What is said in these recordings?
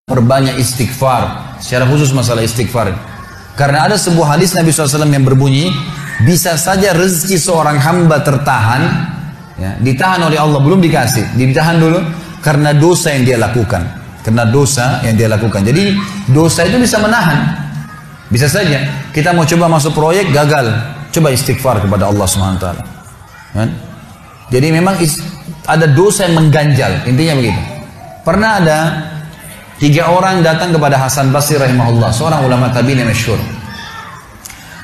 perbanyak istighfar, secara khusus masalah istighfar. Karena ada sebuah hadis Nabi SAW yang berbunyi, bisa saja rezeki seorang hamba tertahan, ya, ditahan oleh Allah, belum dikasih, ditahan dulu karena dosa yang dia lakukan. Karena dosa yang dia lakukan. Jadi dosa itu bisa menahan. Bisa saja kita mau coba masuk proyek gagal, coba istighfar kepada Allah SWT. Kan? Jadi memang ada dosa yang mengganjal, intinya begitu. Pernah ada 3 orang datang kepada Hasan Basri rahimahullah, seorang ulama tabi'in yang masyhur.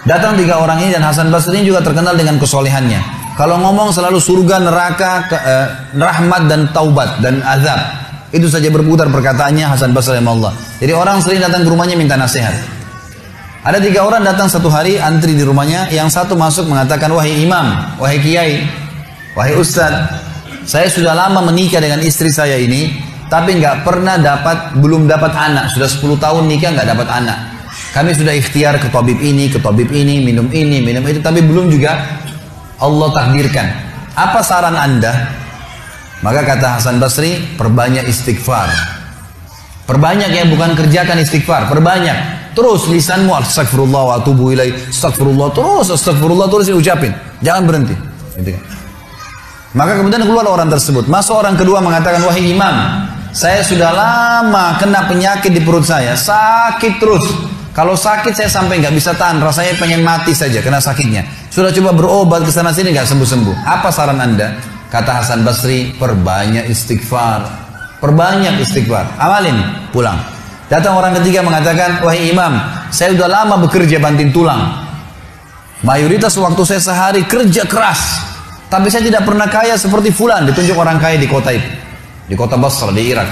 Datang 3 orang ini, dan Hasan Basri ini juga terkenal dengan kesolehannya. Kalau ngomong selalu surga, neraka, rahmat dan taubat dan azab. Itu saja berputar perkataannya Hasan Basri rahimahullah. Jadi orang sering datang ke rumahnya minta nasihat. Ada 3 orang datang satu hari antri di rumahnya. Yang satu masuk mengatakan, wahai imam, wahai kiai, wahai ustaz, saya sudah lama menikah dengan istri saya ini, tapi nggak pernah belum dapat anak. Sudah 10 tahun nikah nggak dapat anak. Kami sudah ikhtiar ke tabib ini, minum itu, tapi belum juga Allah takdirkan. Apa saran Anda? Maka kata Hasan Basri, perbanyak istighfar. Perbanyak ya, bukan kerjakan istighfar, perbanyak. Terus lisanmu astagfirullah wa atubu ilaih, astagfirullah terus diucapin, jangan berhenti. Gitu kan. Maka kemudian keluar orang tersebut. Masuk orang kedua mengatakan, wahai imam, saya sudah lama kena penyakit di perut saya, sakit terus. Kalau sakit saya sampai nggak bisa tahan, rasanya pengen mati saja kena sakitnya. Sudah coba berobat ke sana sini nggak sembuh-sembuh. Apa saran Anda? Kata Hasan Basri, perbanyak istighfar. Perbanyak istighfar. Amalin, pulang. Datang orang ketiga mengatakan, wahai imam, saya sudah lama bekerja banting tulang. Mayoritas waktu saya sehari kerja keras, tapi saya tidak pernah kaya seperti fulan. Ditunjuk orang kaya di kota itu, di kota Basra, di Irak.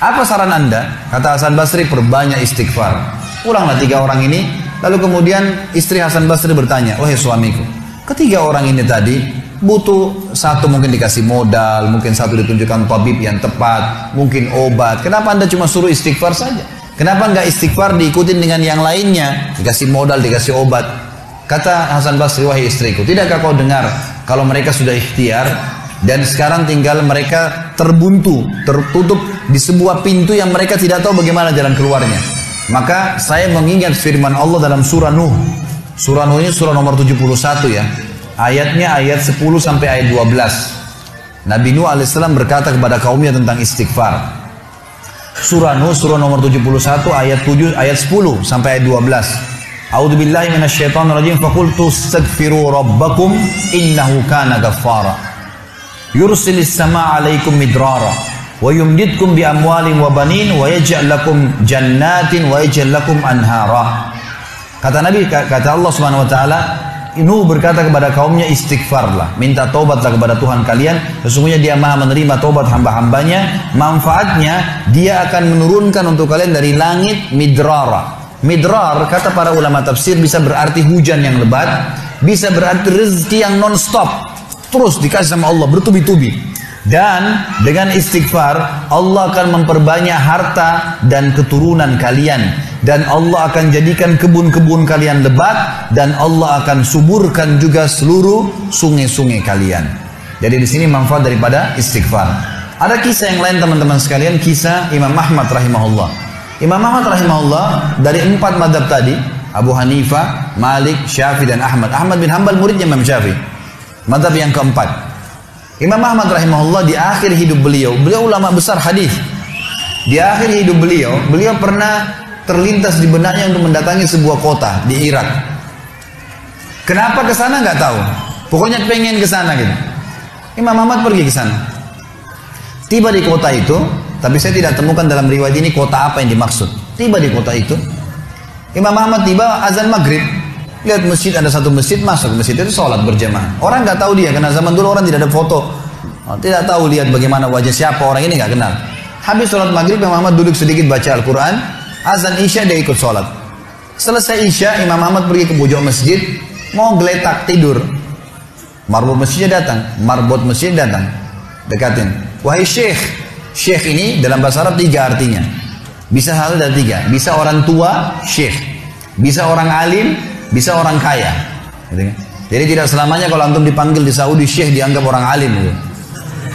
Apa saran Anda? Kata Hasan Basri, perbanyak istighfar. Pulanglah 3 orang ini. Lalu kemudian istri Hasan Basri bertanya, wahai suamiku, ketiga orang ini tadi butuh satu mungkin dikasih modal, mungkin satu ditunjukkan tabib yang tepat, mungkin obat. Kenapa Anda cuma suruh istighfar saja? Kenapa nggak istighfar diikutin dengan yang lainnya? Dikasih modal, dikasih obat. Kata Hasan Basri, wahai istriku, tidakkah kau dengar kalau mereka sudah ikhtiar dan sekarang tinggal mereka terbuntu, tertutup di sebuah pintu yang mereka tidak tahu bagaimana jalan keluarnya. Maka saya mengingat firman Allah dalam surah Nuh. Surah Nuh ini surah nomor 71 ya. Ayatnya ayat 10 sampai ayat 12. Nabi Nuh alaihissalam berkata kepada kaumnya tentang istighfar. Surah Nuh surah nomor 71 ayat 7 ayat 10 sampai ayat 12. A'udzubillahi minasyaitonirrajim, faqultu astaghfiru rabbakum innahu kana ghaffara. Yursilis samaa'a 'alaikum midrara wa yumdidkum bi amwalin wa banin wa yaj'al lakum jannatin wa yaj'al lakum anhara. Kata Nabi, kata Allah Subhanahu wa taala, Nuh berkata kepada kaumnya, istighfarlah, minta taubatlah kepada Tuhan kalian, sesungguhnya Dia Maha menerima taubat hamba-hambanya. Manfaatnya Dia akan menurunkan untuk kalian dari langit midrara. Midrar kata para ulama tafsir bisa berarti hujan yang lebat, bisa berarti rezeki yang non-stop, terus dikasih sama Allah bertubi-tubi. Dan dengan istighfar Allah akan memperbanyak harta dan keturunan kalian, dan Allah akan jadikan kebun-kebun kalian lebat, dan Allah akan suburkan juga seluruh sungai-sungai kalian. Jadi di sini manfaat daripada istighfar. Ada kisah yang lain teman-teman sekalian, kisah Imam Ahmad rahimahullah. Imam Ahmad rahimahullah dari 4 madhab tadi, Abu Hanifah, Malik, Syafi'i dan Ahmad. Ahmad bin Hanbal muridnya Imam Syafi'i. Madhab yang keempat. Imam Ahmad rahimahullah di akhir hidup beliau ulama besar hadis. Di akhir hidup beliau pernah terlintas di benaknya untuk mendatangi sebuah kota di Irak. Kenapa ke sana nggak tahu. Pokoknya pengen ke sana gitu. Imam Ahmad pergi ke sana. Tiba di kota itu, tapi saya tidak temukan dalam riwayat ini kota apa yang dimaksud. Tiba di kota itu, Imam Ahmad tiba azan maghrib. Lihat masjid, ada satu masjid, masuk masjid itu sholat berjamaah. Orang nggak tahu dia, karena zaman dulu orang tidak ada foto, tidak tahu lihat bagaimana wajah siapa orang ini, nggak kenal. Habis sholat maghrib, Imam Ahmad duduk sedikit baca Al-Quran. Azan isya dia ikut sholat. Selesai isya, Imam Ahmad pergi ke pojok masjid, mau geletak tidur. Marbot masjidnya datang, dekatin. Wahai syekh. Syekh ini dalam bahasa Arab 3 artinya. Bisa hal dari 3. Bisa orang tua, syekh. Bisa orang alim, bisa orang kaya. Jadi tidak selamanya kalau antum dipanggil di Saudi syekh dianggap orang alim gitu.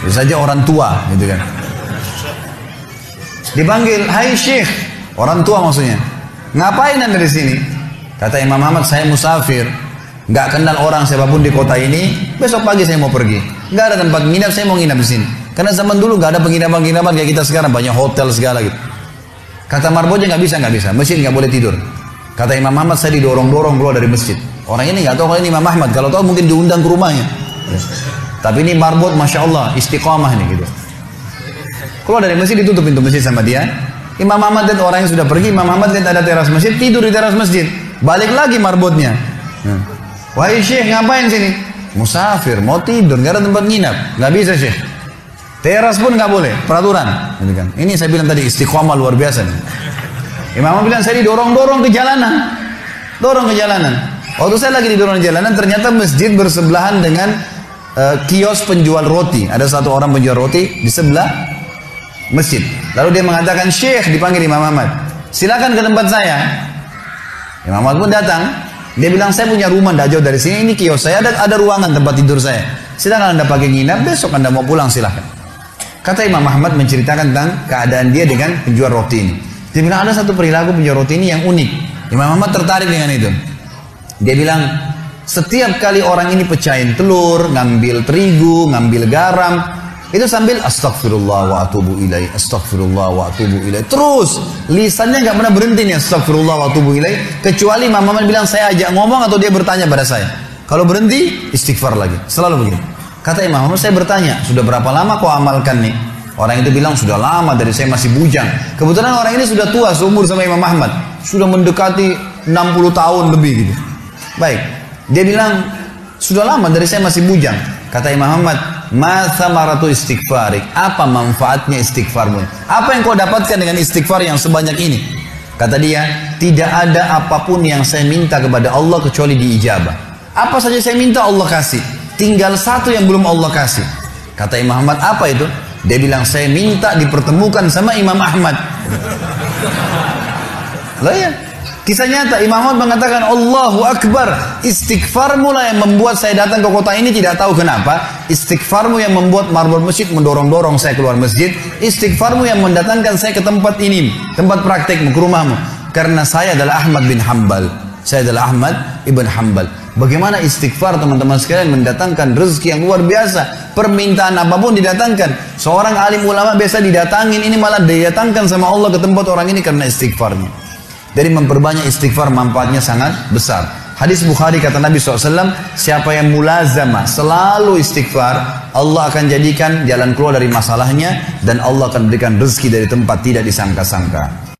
Bisa saja orang tua gitu kan. Dipanggil, hai Syekh, orang tua maksudnya. Ngapain anda di sini? Kata Imam Ahmad, saya musafir, nggak kenal orang siapapun di kota ini. Besok pagi saya mau pergi, nggak ada tempat nginap, saya mau nginap di sini. Karena zaman dulu nggak ada penginapan-penginapan kayak kita sekarang, banyak hotel segala gitu. Kata marbotnya nggak bisa, masjid nggak boleh tidur. Kata Imam Ahmad, saya didorong-dorong keluar dari masjid. Orang ini nggak tahu kalau ini Imam Ahmad, kalau tahu mungkin diundang ke rumahnya. Tapi ini marbot, masya Allah, istiqamah nih gitu. Keluar dari masjid, ditutup pintu masjid sama dia. Imam Ahmad lihat orang yang sudah pergi, Imam Ahmad lihat ada teras masjid, tidur di teras masjid. Balik lagi marbotnya. Wahai Syekh, ngapain sini? Musafir, mau tidur, nggak ada tempat nginap. Nggak bisa Syekh. Teras pun nggak boleh, peraturan. Ini saya bilang tadi istiqomah luar biasa. Imam Ahmad bilang saya didorong-dorong ke jalanan, Waktu saya lagi didorong ke jalanan, ternyata masjid bersebelahan dengan kios penjual roti. Ada satu orang penjual roti di sebelah masjid. Lalu dia mengatakan, Syekh, dipanggil Imam Ahmad, silakan ke tempat saya. Imam Ahmad pun datang. Dia bilang, saya punya rumah tidak jauh dari sini, ini kios saya, ada ruangan tempat tidur saya. Silakan anda pakai nginap, besok anda mau pulang silakan. Kata Imam Ahmad menceritakan tentang keadaan dia dengan penjual roti ini. Dia bilang ada satu perilaku penjual roti ini yang unik. Imam Ahmad tertarik dengan itu. Dia bilang, setiap kali orang ini pecahin telur, ngambil terigu, ngambil garam, itu sambil astagfirullah wa atubu ilaih, astagfirullah wa atubu ilaih. Terus lisannya nggak pernah berhenti nih, astagfirullah wa atubu ilaih. Kecuali Imam Ahmad bilang saya ajak ngomong atau dia bertanya pada saya. Kalau berhenti istighfar lagi, selalu begitu. Kata Imam Ahmad, saya bertanya, sudah berapa lama kau amalkan nih? Orang itu bilang sudah lama, dari saya masih bujang. Kebetulan orang ini sudah tua seumur sama Imam Ahmad, sudah mendekati 60 tahun lebih gitu. Baik, dia bilang sudah lama, dari saya masih bujang. Kata Imam Ahmad, ma thamaratu istighfarik, apa manfaatnya istighfarmu? Apa yang kau dapatkan dengan istighfar yang sebanyak ini? Kata dia, tidak ada apapun yang saya minta kepada Allah kecuali diijabah. Apa saja saya minta Allah kasih, tinggal satu yang belum Allah kasih. Kata Imam Ahmad, apa itu? Dia bilang, saya minta dipertemukan sama Imam Ahmad. Lah ya, kisah nyata. Imam Ahmad mengatakan, Allahu Akbar, istighfarmu lah yang membuat saya datang ke kota ini, tidak tahu kenapa. Istighfarmu yang membuat marbot masjid mendorong-dorong saya keluar masjid. Istighfarmu yang mendatangkan saya ke tempat ini, tempat praktekmu, ke rumahmu. Karena saya adalah Ahmad bin Hanbal. Saya adalah Ahmad ibn Hanbal. Bagaimana istighfar teman-teman sekalian mendatangkan rezeki yang luar biasa. Permintaan apapun didatangkan. Seorang alim ulama biasa didatangin, ini malah didatangkan sama Allah ke tempat orang ini karena istighfarnya. Dari memperbanyak istighfar manfaatnya sangat besar. Hadis Bukhari kata Nabi SAW, siapa yang mulazamah selalu istighfar, Allah akan jadikan jalan keluar dari masalahnya dan Allah akan berikan rezeki dari tempat tidak disangka-sangka.